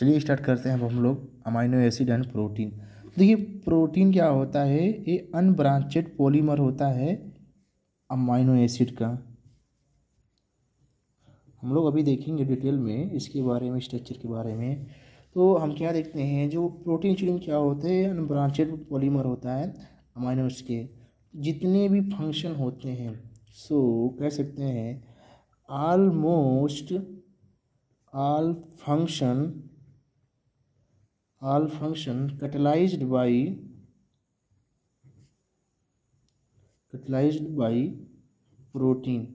चलिए स्टार्ट करते हैं अब हम लोग अमाइनो एसिड एंड प्रोटीन। देखिए प्रोटीन क्या होता है, ये अनब्रांचेड पॉलीमर होता है अमाइनो एसिड का। हम लोग अभी देखेंगे डिटेल में इसके बारे में, स्ट्रक्चर के बारे में। तो हम क्या देखते हैं, जो प्रोटीन चेन क्या होते हैं, अनब्रांचेड पॉलीमर होता है अमाइनो एसिड के। जितने भी फंक्शन होते हैं, सो कह सकते हैं almost all function catalyzed by protein. तो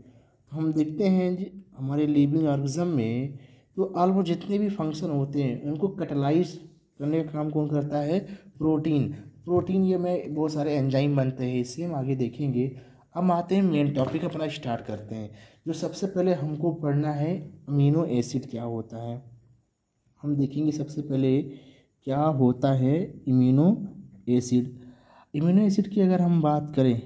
हम देखते हैं जी हमारे लिविंग ऑर्गेनिज्म में तो ऑलमोस्ट जितने भी फंक्शन होते हैं उनको कैटलाइज करने का काम कौन करता है, प्रोटीन। प्रोटीन ये में बहुत सारे एंजाइम बनते हैं, इससे हम आगे देखेंगे। अब आते हैं मेन टॉपिक अपना स्टार्ट करते हैं। जो सबसे पहले हमको पढ़ना है अमीनो एसिड क्या होता है। हम देखेंगे सबसे पहले क्या होता है इम्यूनो एसिड। इम्यूनो एसिड की अगर हम बात करें,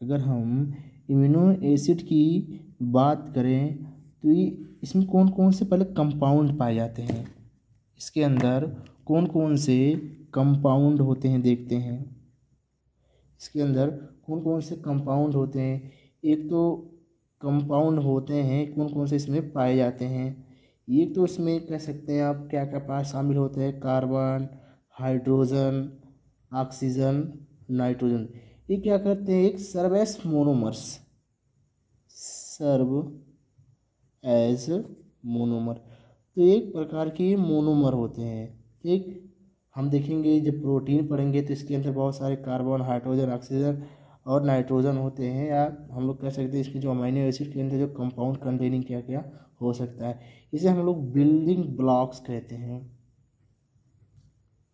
अगर हम इम्यूनो एसिड की बात करें तो ये इसमें कौन कौन से पहले कंपाउंड पाए जाते हैं, इसके अंदर कौन कौन से कंपाउंड होते हैं देखते हैं। इसके अंदर कौन कौन से कंपाउंड होते हैं, एक तो कंपाउंड होते हैं कौन कौन से इसमें पाए जाते हैं। ये तो इसमें कह सकते हैं आप क्या क्या पास शामिल होते हैं, कार्बन, हाइड्रोजन, ऑक्सीजन, नाइट्रोजन। ये क्या करते हैं, एक serve as monomers, serve as monomer. तो एक प्रकार के मोनोमर होते हैं। एक हम देखेंगे जब प्रोटीन पढ़ेंगे तो इसके अंदर बहुत सारे कार्बन, हाइड्रोजन, ऑक्सीजन और नाइट्रोजन होते हैं, या हम लोग कह सकते हैं इसके जो अमीनो एसिड के अंदर जो कंपाउंड कंटेनिंग क्या क्या हो सकता है। इसे हम लोग बिल्डिंग ब्लॉक्स कहते हैं,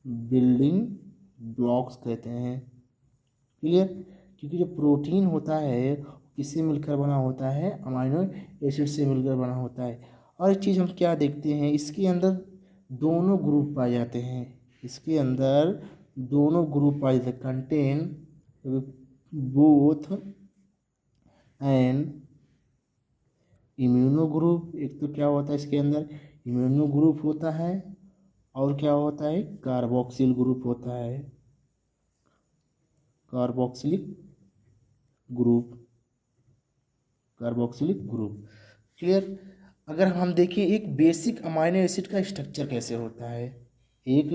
बिल्डिंग ब्लॉक्स कहते हैं। क्लियर। क्योंकि जो प्रोटीन होता है किससे मिलकर बना होता है, अमीनो एसिड से मिलकर बना होता है। और एक चीज़ हम क्या देखते हैं, इसके अंदर दोनों ग्रुप पाए जाते हैं, इसके अंदर दोनों ग्रुप पाए जाते हैं, contain both and immuno group. एक तो क्या होता है इसके अंदर इम्यूनो ग्रुप होता है और क्या होता है कार्बोक्सिल ग्रुप होता है, carboxylic group, carboxylic group. Clear. अगर हम देखें एक बेसिक अमाइनो एसिड का स्ट्रक्चर कैसे होता है, एक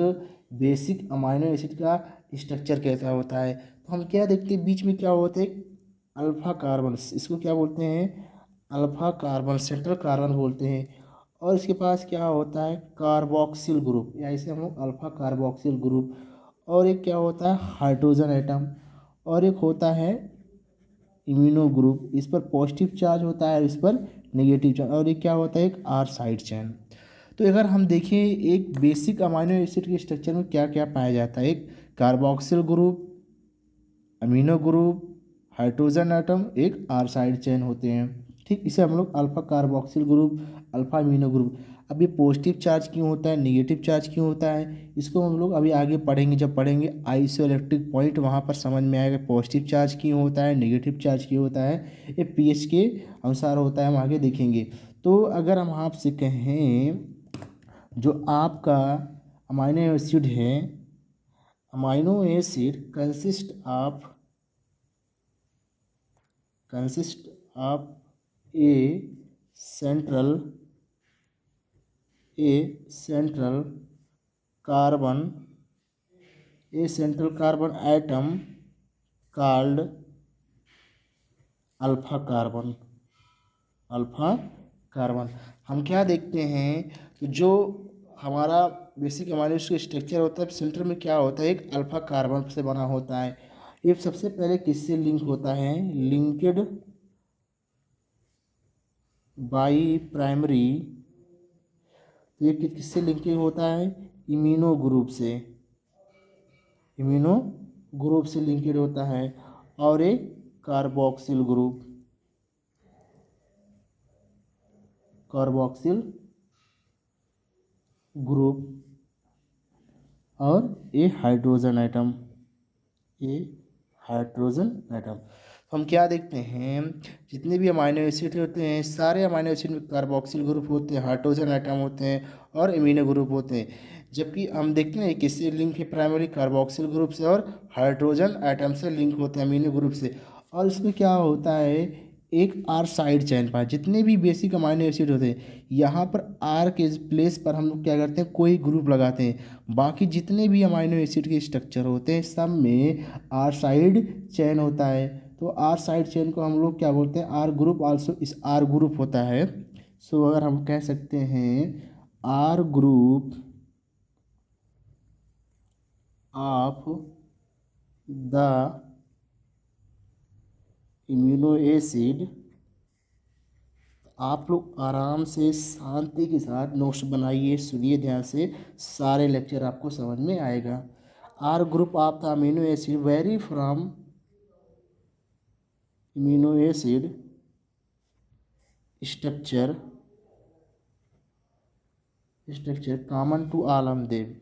बेसिक अमाइनो एसिड का स्ट्रक्चर कैसा होता है, तो हम क्या देखते हैं बीच में क्या होता है, अल्फा कार्बन, इसको क्या बोलते हैं, अल्फा कार्बन, सेंट्रल कार्बन बोलते हैं। और इसके पास क्या होता है कार्बोक्सिल ग्रुप, या इसे हम लोग अल्फा कार्बोक्सिल ग्रुप। और एक क्या होता है हाइड्रोजन एटम, और एक होता है इम्यूनो ग्रुप, इस पर पॉजिटिव चार्ज होता है, इस पर नेगेटिव चार्ज। और एक क्या होता है एक आर साइड चेन। तो अगर हम देखें एक बेसिक अमीनो एसिड के स्ट्रक्चर में क्या क्या पाया जाता है, एक carboxyl group, amino group, hydrogen atom, एक आर साइड चेन होते हैं। ठीक, इसे हम लोग alpha carboxyl group, alpha amino group. अब ये पॉजिटिव चार्ज क्यों होता है, नेगेटिव चार्ज क्यों होता है, इसको हम लोग अभी आगे पढ़ेंगे। जब पढ़ेंगे आइसोइलेक्ट्रिक पॉइंट वहाँ पर समझ में आएगा पॉजिटिव चार्ज क्यों होता है, नेगेटिव चार्ज क्यों होता है। ये पीएच के अनुसार होता है, हम आगे देखेंगे। तो अगर हम आपसे कहें जो आपका अमाइनो एसिड है, amino acid consist of a central carbon atom called alpha carbon. हम क्या देखते हैं कि जो हमारा बेसिक अमाइनो एसिड स्ट्रक्चर होता है, सेंटर में क्या होता है एक अल्फा कार्बन से बना होता है। ये सबसे पहले किससे लिंक होता है, लिंक्ड बाई प्राइमरी। तो ये किससे लिंकिंग होता है, इम्यूनो ग्रुप से, इम्यूनो ग्रुप से लिंकेड होता है। और एक कार्बोक्सिल ग्रुप, कार्बोक्सिल ग्रुप, और ये हाइड्रोजन एटम, ये हाइड्रोजन एटम। हम क्या देखते हैं, जितने भी अमाइनो एसिड होते हैं सारे अमाइनो एसिड में कार्बोक्सिल ग्रुप होते हैं, हाइड्रोजन आइटम होते हैं और एमिनो ग्रुप होते हैं। जबकि हम देखते हैं किससे लिंक है, प्राइमरी कार्बोक्सिल ग्रुप से और हाइड्रोजन आइटम से लिंक होते हैं अमीनो ग्रुप से। और इसमें क्या होता है, एक आर साइड चेन पर जितने भी बेसिक अमाइनो एसिड होते हैं यहाँ पर आर के प्लेस पर हम लोग क्या करते हैं, कोई ग्रुप लगाते हैं। बाकी जितने भी अमाइनो एसिड के स्ट्रक्चर होते हैं सब में आर साइड चेन होता है। तो आर साइड चेन को हम लोग क्या बोलते हैं, आर ग्रुप ऑल्सो इस आर ग्रुप होता है। सो अगर हम कह सकते हैं R group of the amino acid, आप लोग आराम से शांति के साथ नोट्स बनाइए, सुनिए ध्यान से, सारे लेक्चर आपको समझ में आएगा। R group of the amino acid vary from amino acid structure common to all of them,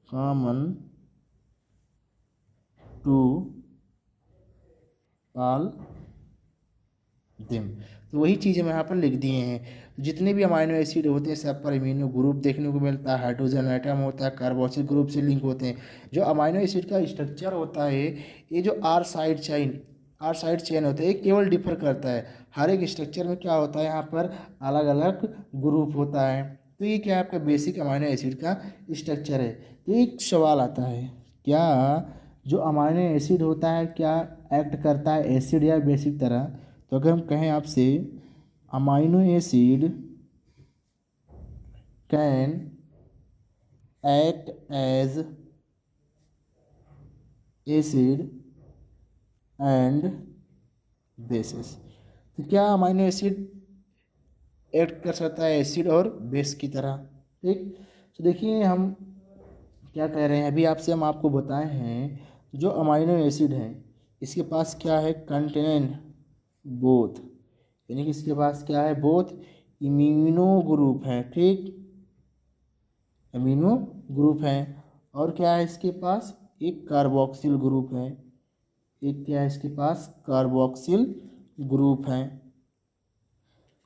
common to all them. तो वही चीज़ हम यहाँ पर लिख दिए हैं। जितने भी अमाइनो एसिड होते हैं सब पर इम्यूनो ग्रुप देखने को मिलता है, हाइड्रोजन आइटम होता है, कार्बोक्सिल ग्रुप से लिंक होते हैं। जो अमाइनो एसिड का स्ट्रक्चर होता है, ये जो आर साइड चेन होता है, ये केवल डिफर करता है। हर एक स्ट्रक्चर में क्या होता है, यहाँ पर अलग अलग ग्रुप होता है। तो ये क्या है, आपका बेसिक अमाइनो एसिड का स्ट्रक्चर है। तो एक सवाल आता है, क्या जो अमाइनो एसिड होता है क्या एक्ट करता है एसिड या बेसिक तरह? तो अगर हम कहें आपसे amino acid can act as acid and bases, तो क्या अमाइनो एसिड एक्ट कर सकता है एसिड और बेस की तरह? ठीक, तो देखिए हम क्या कह रहे हैं, अभी आपसे हम आपको बताए हैं जो अमाइनो एसिड है इसके पास क्या है, कंटेन बोथ, यानी कि इसके पास क्या है, बोथ इम्यूनो ग्रुप है। ठीक, अमीनो ग्रुप है। और क्या है इसके पास, एक कार्बोक्सिल ग्रुप है। एक क्या है इसके पास, कार्बोक्सिल ग्रुप है,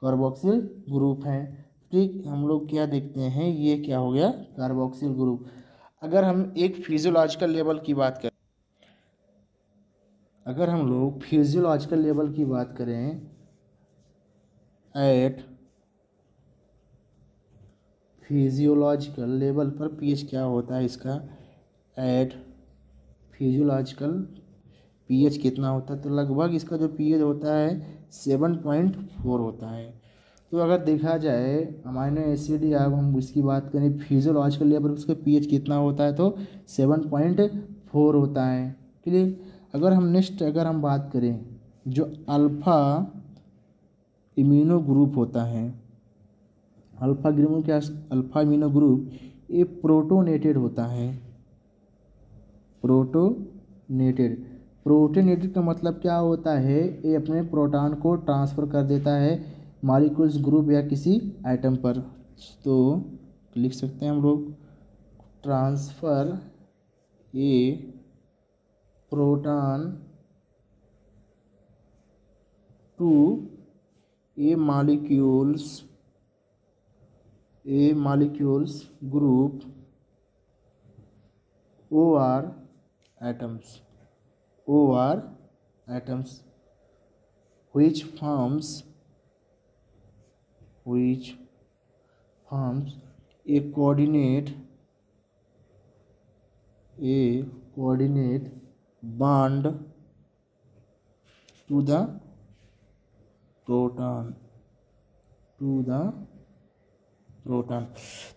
कार्बोक्सिल ग्रुप है। ठीक, हम लोग क्या देखते हैं, ये क्या हो गया, कार्बोक्सिल ग्रुप। अगर हम एक फिजियोलॉजिकल लेवल की बात करें, अगर हम लोग फिजियोलॉजिकल लेवल की बात करें, एट फिजियोलॉजिकल लेवल पर पीएच क्या होता है इसका, एट फिजियोलॉजिकल पीएच कितना होता है, तो लगभग इसका जो पीएच होता है 7.4 होता है। तो अगर देखा जाए अमाइनो एसिड या हम इसकी बात करें फिजियोलॉजिकल लेवल पर उसका पीएच कितना होता है, तो 7.4 होता है। क्लियर। अगर हम नेक्स्ट अगर हम बात करें जो अल्फ़ा इम्यूनो ग्रुप होता है, अल्फ़ा ग्रुप क्या, अल्फ़ा इम्यूनो ग्रुप ये प्रोटोनेटेड होता है। प्रोटोनेटेड का मतलब क्या होता है, ये अपने प्रोटॉन को ट्रांसफ़र कर देता है मॉलिक्यूल्स ग्रुप या किसी आइटम पर। तो लिख सकते हैं हम लोग, transfer a proton to a molecules group OR atoms which forms a coordinate bond to the proton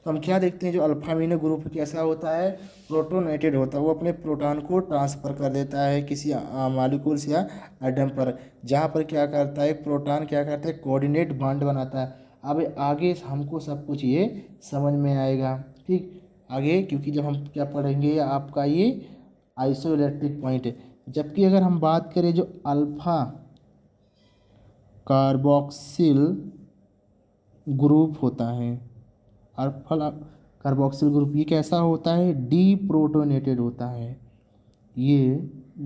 तो हम क्या देखते हैं, जो अल्फा अमीनो ग्रुप कैसा होता है, प्रोटोनेटेड होता है। वो अपने प्रोटॉन को ट्रांसफ़र कर देता है किसी मॉलिक्यूल्स या एटम पर, जहाँ पर क्या करता है, प्रोटॉन क्या करता है, कोऑर्डिनेट बॉन्ड बनाता है। अब आगे हमको सब कुछ ये समझ में आएगा। ठीक, आगे क्योंकि जब हम क्या पढ़ेंगे आपका ये आइसोइलेक्ट्रिक पॉइंट है। जबकि अगर हम बात करें जो अल्फ़ा कार्बोक्सिल ग्रुप होता है, अल्फा कार्बोक्सिल ग्रुप ये कैसा होता है, डी प्रोटोनेटेड होता है। ये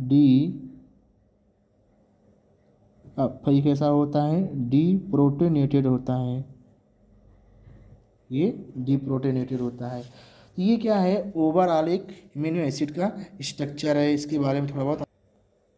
डी ये कैसा होता है, डी प्रोटोनेटेड होता है, ये डीप्रोटोनेटेड होता है। तो ये क्या है, ओवरऑल एक अमीनो एसिड का स्ट्रक्चर है। इसके बारे में थोड़ा बहुत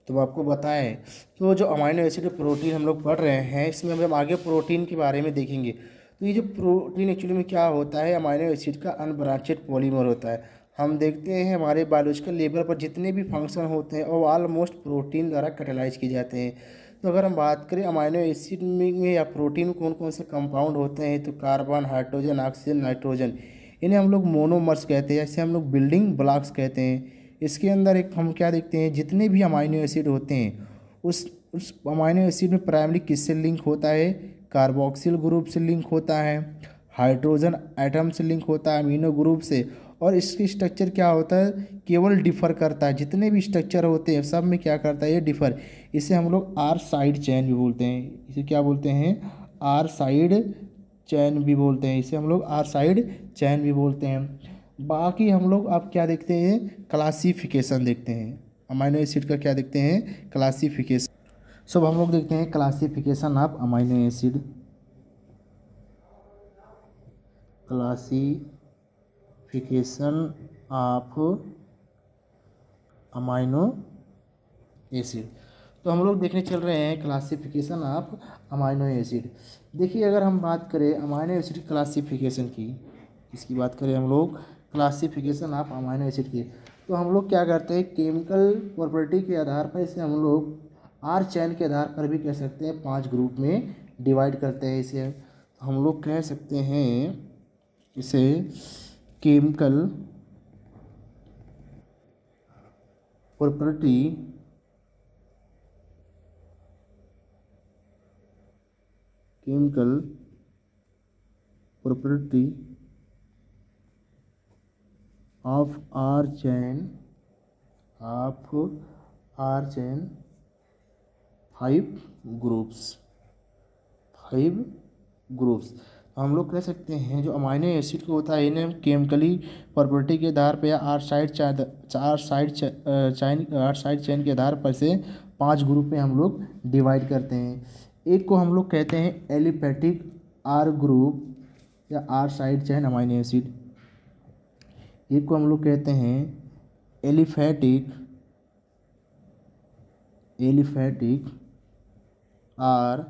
तो आपको बताएं। तो जो अमीनो एसिड प्रोटीन हम लोग पढ़ रहे हैं, इसमें हम आगे प्रोटीन के बारे में देखेंगे। तो ये जो प्रोटीन एक्चुअली में क्या होता है, अमीनो एसिड का अनब्रांचेड पॉलीमर होता है। हम देखते हैं हमारे बायोलॉजिकल लेवल पर जितने भी फंक्शन होते हैं वो ऑलमोस्ट प्रोटीन द्वारा कैटेलाइज किए जाते हैं। तो अगर हम बात करें अमीनो एसिड में या प्रोटीन में कौन कौन से कंपाउंड होते हैं, तो कार्बन, हाइड्रोजन, ऑक्सीजन, नाइट्रोजन, इन्हें हम लोग मोनोमर्स कहते हैं, जैसे हम लोग बिल्डिंग ब्लॉक्स कहते हैं। इसके अंदर एक हम क्या देखते हैं, जितने भी अमीनो एसिड होते हैं उस अमीनो एसिड में प्राइमरी किससे लिंक होता है, कार्बोक्सिल ग्रुप से लिंक होता है, हाइड्रोजन एटम से लिंक होता है अमीनो ग्रुप से। और इसकी स्ट्रक्चर क्या होता है, केवल डिफ़र करता है। जितने भी स्ट्रक्चर होते हैं सब में क्या करता है, ये डिफ़र। इसे हम लोग आर साइड चैन भी बोलते हैं। इसे क्या बोलते हैं, आर साइड चैन भी बोलते हैं। इसे हम लोग आर साइड चैन भी बोलते हैं। बाकी हम लोग अब क्या देखते हैं, क्लासिफिकेशन देखते हैं। अमीनो एसिड का क्या देखते हैं, क्लासिफिकेशन। सब हम लोग देखते हैं classification of amino acid. Classification of amino acid. तो हम लोग देखने चल रहे हैं क्लासिफिकेशन ऑफ अमीनो एसिड। देखिए अगर हम बात करें अमीनो एसिड क्लासिफिकेशन की, इसकी बात करें हम लोग क्लासिफिकेशन ऑफ अमीनो एसिड की, तो हम लोग क्या करते हैं, केमिकल प्रॉपर्टी के आधार पर इसे हम लोग आर चैन के आधार पर भी कह सकते हैं 5 ग्रुप में डिवाइड करते हैं। इसे हम लोग कह सकते हैं, इसे chemical property of R chain 5 groups. हम लोग कह सकते हैं जो अमीनो एसिड को होता है इन्हें केमिकली प्रॉपर्टी के आधार पर या आर साइड चैन के आधार पर से 5 ग्रुप में हम लोग डिवाइड करते हैं। एक को हम लोग कहते हैं एलिफैटिक आर ग्रुप या R side chain amino acid. एक को हम लोग कहते हैं aliphatic R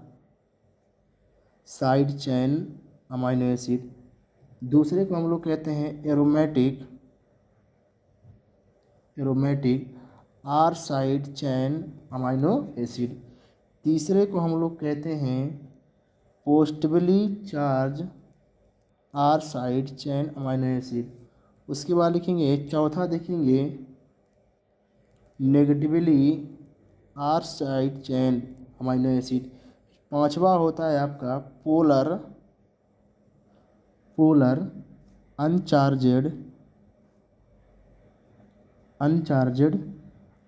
side chain amino acid. दूसरे को हम लोग कहते हैं aromatic R side chain amino acid. तीसरे को हम लोग कहते हैं positively charge R side chain amino acid. उसके बाद लिखेंगे, चौथा देखेंगे negatively R side chain amino acid. पांचवा होता है आपका पोलर अनचार्जेड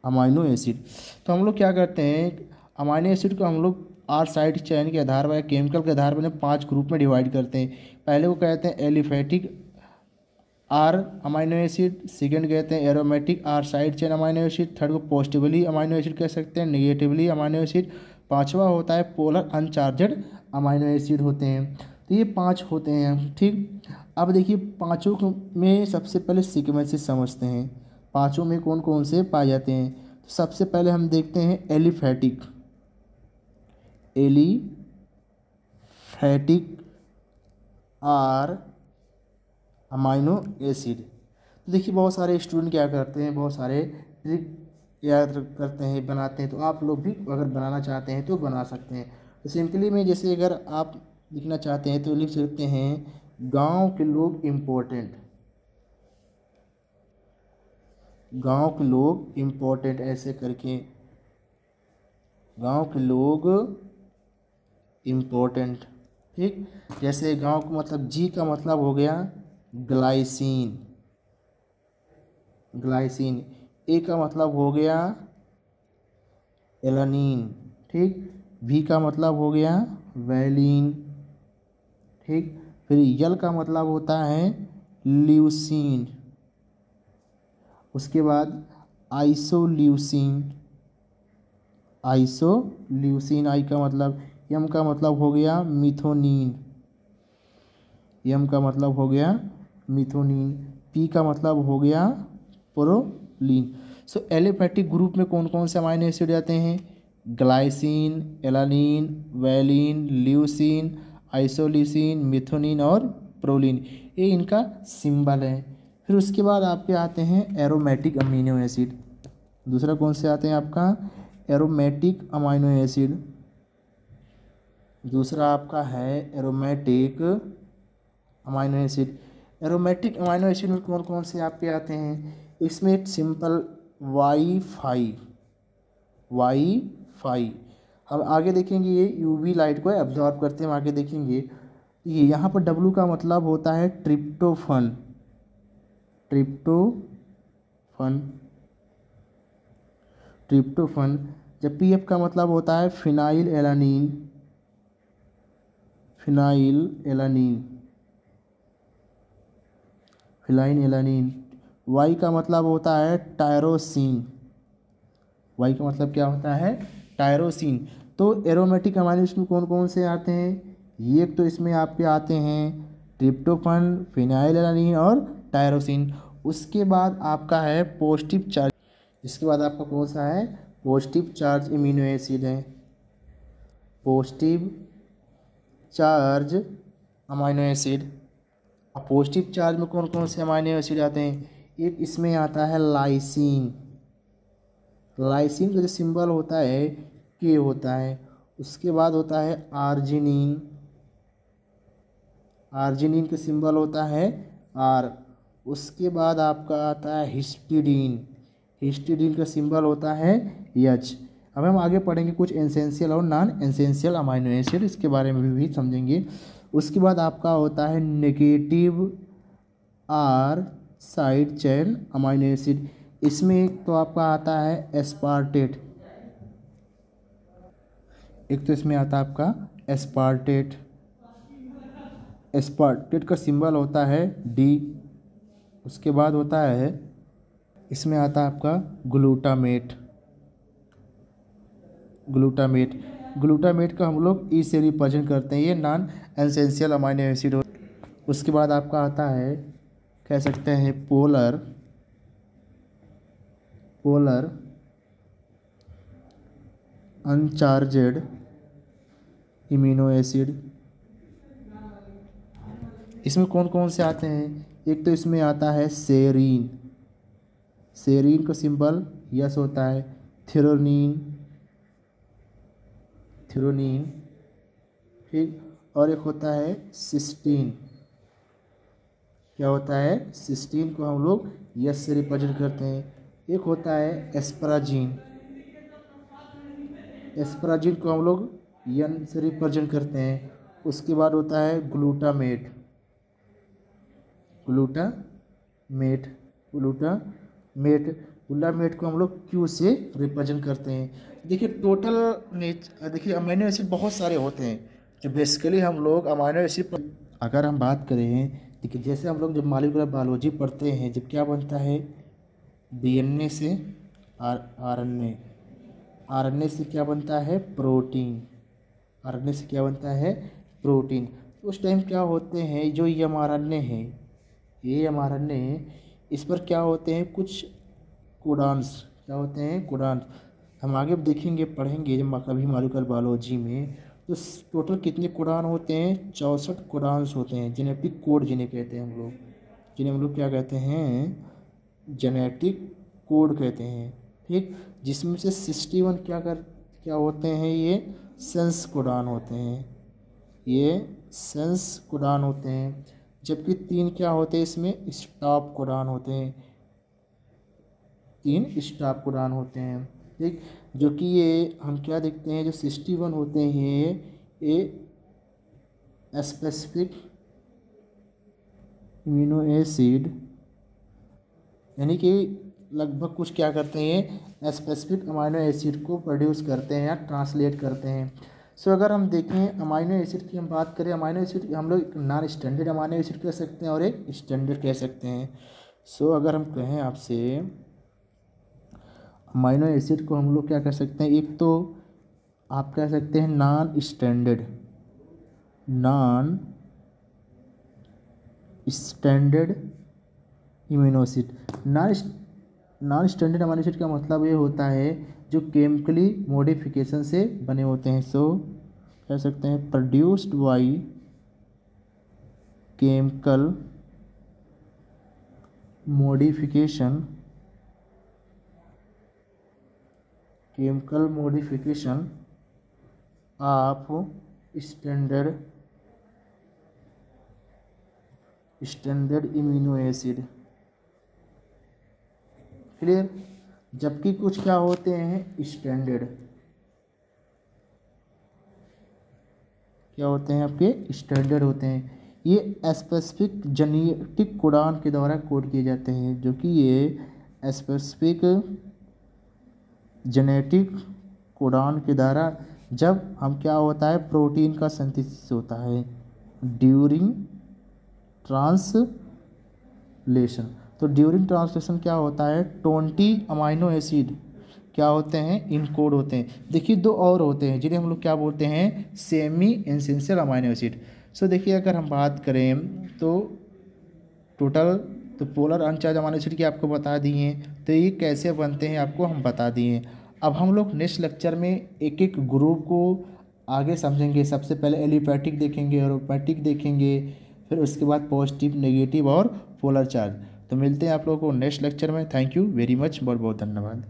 अमीनो एसिड। तो हम लोग क्या करते हैं, अमीनो एसिड को हम लोग आर साइड चैन के आधार पर केमिकल के आधार पर 5 ग्रुप में डिवाइड करते हैं। पहले को कहते हैं aliphatic R amino acid, second कहते हैं aromatic R side chain amino acid, third को पॉजिटिवली अमीनो एसिड कह सकते हैं, नेगेटिवली अमीनो एसिड, पांचवा होता है पोलर अनचार्जड अमीनो एसिड होते हैं। तो ये 5 होते हैं, ठीक। अब देखिए पाँचों में सबसे पहले सीक्वेंसेस समझते हैं, पाँचों में कौन कौन से पाए जाते हैं। तो सबसे पहले हम देखते हैं एलिफैटिक आर अमीनो एसिड। तो देखिए बहुत सारे स्टूडेंट क्या करते हैं, बहुत सारे ट्रिक याद करते हैं, बनाते हैं। तो आप लोग भी अगर बनाना चाहते हैं तो बना सकते हैं। तो सिंपली में जैसे अगर आप लिखना चाहते हैं तो लिख सकते हैं गांव के लोग इम्पोर्टेंट, ऐसे करके गांव के लोग इम्पोर्टेंट, ठीक। जैसे गांव का मतलब जी का मतलब हो गया ग्लाइसिन, ए का मतलब हो गया एलानिन, ठीक। भी का मतलब हो गया वैलिन, ठीक। फिर यल का मतलब होता है ल्यूसीन। उसके बाद आइसोल्यूसिन, आइसोल्यूसिन। आई का मतलब, एम का मतलब हो गया मिथोनिन, एम का मतलब हो गया मिथोनिन, पी का मतलब हो गया प्रोलीन। सो एलिफेटिक ग्रुप में कौन कौन से अमाइनो एसिड आते हैं? Glycine, alanine, valine, leucine, isoleucine, methionine और प्रोलीन, ये इनका सिंबल है। फिर उसके बाद आपके आते हैं एरोमेटिक अमीनो एसिड। दूसरा कौन से आते हैं आपका? Aromatic amino acid. दूसरा आपका है aromatic amino acid. Aromatic amino acid में कौन कौन से आपके आते हैं? इसमें एक सिंपल वाई फाई। हम आगे देखेंगे ये यूवी लाइट को एब्जॉर्ब करते हैं, हम आगे देखेंगे। ये यहाँ पर डब्लू का मतलब होता है ट्रिप्टोफन, ट्रिप्टोफन। जब पीएफ का मतलब होता है फिनाइल एलानीन। वाई का मतलब होता है टायरोसिन, वाई का मतलब क्या होता है? टायरोसिन। तो एरोमेटिक अमाइनो एसिड में कौन कौन से आते हैं? ये तो इसमें आपके आते हैं ट्रिप्टोफन, फिनाइल एलानीन और टायरोसिन। उसके बाद आपका है पॉजिटिव चार्ज, इसके बाद आपका कौन सा है? पॉजिटिव चार्ज अमीनो एसिड है, पॉजिटिव चार्ज अमाइनो एसिड। अब पॉजिटिव चार्ज में कौन कौन से अमाइनो एसिड आते हैं? एक इसमें आता है लाइसिन, लाइसिन का जो सिंबल होता है के होता है। उसके बाद होता है आर्जिनिन, आर्जिनिन का सिंबल होता है आर। उसके बाद आपका आता है हिस्टिडीन, हिस्टिडीन का सिंबल होता है एच। अब हम आगे पढ़ेंगे कुछ एसेंशियल और नॉन एसेंशियल अमाइनो एसिड, इसके बारे में भी समझेंगे। उसके बाद आपका होता है negative R side chain amino acid. इसमें एक तो आपका आता है एस्पार्टेट, एक तो इसमें आता है आपका एस्पार्टेट, एस्पार्टेट का सिंबल होता है डी। उसके बाद होता है इसमें आता है आपका ग्लूटामेट, ग्लूटामेट का हम लोग ई से रिप्रेजेंट करते हैं, ये नॉन एसेंशियल अमाइनो एसिड हो। उसके बाद आपका आता है, कह सकते हैं पोलर अनचार्जेड इम्यूनो एसिड। इसमें कौन कौन से आते हैं? एक तो इसमें आता है सेरीन, सेरीन का सिंबल यस होता है। थ्रोनीन, ठीक। और एक होता है सिस्टीन, क्या होता है? सिस्टीन को हम लोग यस से रिप्रेजेंट करते हैं। एक होता है एस्पराजीन, एस्पराजीन को हम लोग यन से रिप्रेजेंट करते हैं। उसके बाद होता है ग्लूटामेट को हम लोग क्यू से रिप्रेजेंट करते हैं। देखिए टोटल देखिए अमीनो एसिड बहुत सारे होते हैं जो बेसिकली हम लोग अमीनो एसिड, अगर हम बात करें देखिए जैसे हम लोग जब मॉलिक्यूलर बायोलॉजी पढ़ते हैं, जब क्या बनता है डीएनए से आरएनए, आरएनए से क्या बनता है प्रोटीन, आरएनए से क्या बनता है प्रोटीन। तो उस टाइम क्या होते हैं जो ये एमआरएनए है, ये एमआरएनए इस पर क्या होते हैं कुछ कोडान्स, क्या होते हैं कोडान्स। हम आगे देखेंगे पढ़ेंगे जब कभी मॉलिक्यूलर बायोलॉजी में, तो टोटल कितने कोडान होते हैं? 64 कोडान्स होते हैं। जेनेटिक कोड जिन्हें कहते हैं हम लोग, जिन्हें हम लोग क्या कहते हैं? जेनेटिक कोड कहते हैं, ठीक। जिसमें से 61 क्या होते हैं? ये सेंस कोडान होते हैं, ये सेंस कोडान होते हैं। जबकि 3 क्या होते हैं इसमें? स्टॉप कोडान होते हैं, 3 स्टॉप कोडान होते हैं, ठीक। जो कि ये हम क्या देखते हैं जो 61 होते हैं ये स्पेसिफिक अमीनो एसिड, यानी कि लगभग कुछ क्या करते हैं स्पेसिफिक अमीनो एसिड को प्रोड्यूस करते हैं या ट्रांसलेट करते हैं। सो अगर हम देखें अमीनो एसिड की हम बात करें, अमीनो एसिड हम लोग नॉन स्टैंडर्ड अमीनो एसिड कह सकते हैं और एक स्टैंडर्ड कह सकते हैं। सो अगर हम कहें आपसे अमाइनो एसिड को हम लोग क्या कर सकते हैं, एक तो आप कह सकते हैं non standard immuno acid. Non standard amino acid का मतलब ये होता है जो केमिकली मॉडिफिकेशन से बने होते हैं। सो कह सकते हैं produced by chemical modification of standard immuno acid. Clear. जबकि कुछ क्या होते हैं स्टैंडर्ड, क्या होते हैं आपके स्टैंडर्ड होते हैं, ये स्पेसिफिक जेनेटिक कोडान के द्वारा कोड किए जाते हैं, जो कि ये स्पेसिफिक जेनेटिक कोडान के द्वारा जब हम क्या होता है प्रोटीन का सिंथेसिस होता है ड्यूरिंग ट्रांसलेशन। तो ड्यूरिंग ट्रांसलेशन क्या होता है 20 अमाइनो एसिड क्या होते हैं इनकोड होते हैं। देखिए दो और होते हैं जिन्हें हम लोग क्या बोलते हैं सेमी एसेंशियल अमाइनो एसिड। सो देखिए अगर हम बात करें तो टोटल तो पोलर अनचार्ज अमाइनो एसिड की आपको बता दिए हैं, तो ये कैसे बनते हैं आपको हम बता दिए हैं। अब हम लोग नेक्स्ट लेक्चर में एक एक ग्रुप को आगे समझेंगे। सबसे पहले एलिफैटिक देखेंगे, एरोमैटिक देखेंगे, फिर उसके बाद पॉजिटिव, नेगेटिव और पोलर चार्ज। तो मिलते हैं आप लोगों को नेक्स्ट लेक्चर में। थैंक यू वेरी मच, बहुत बहुत धन्यवाद।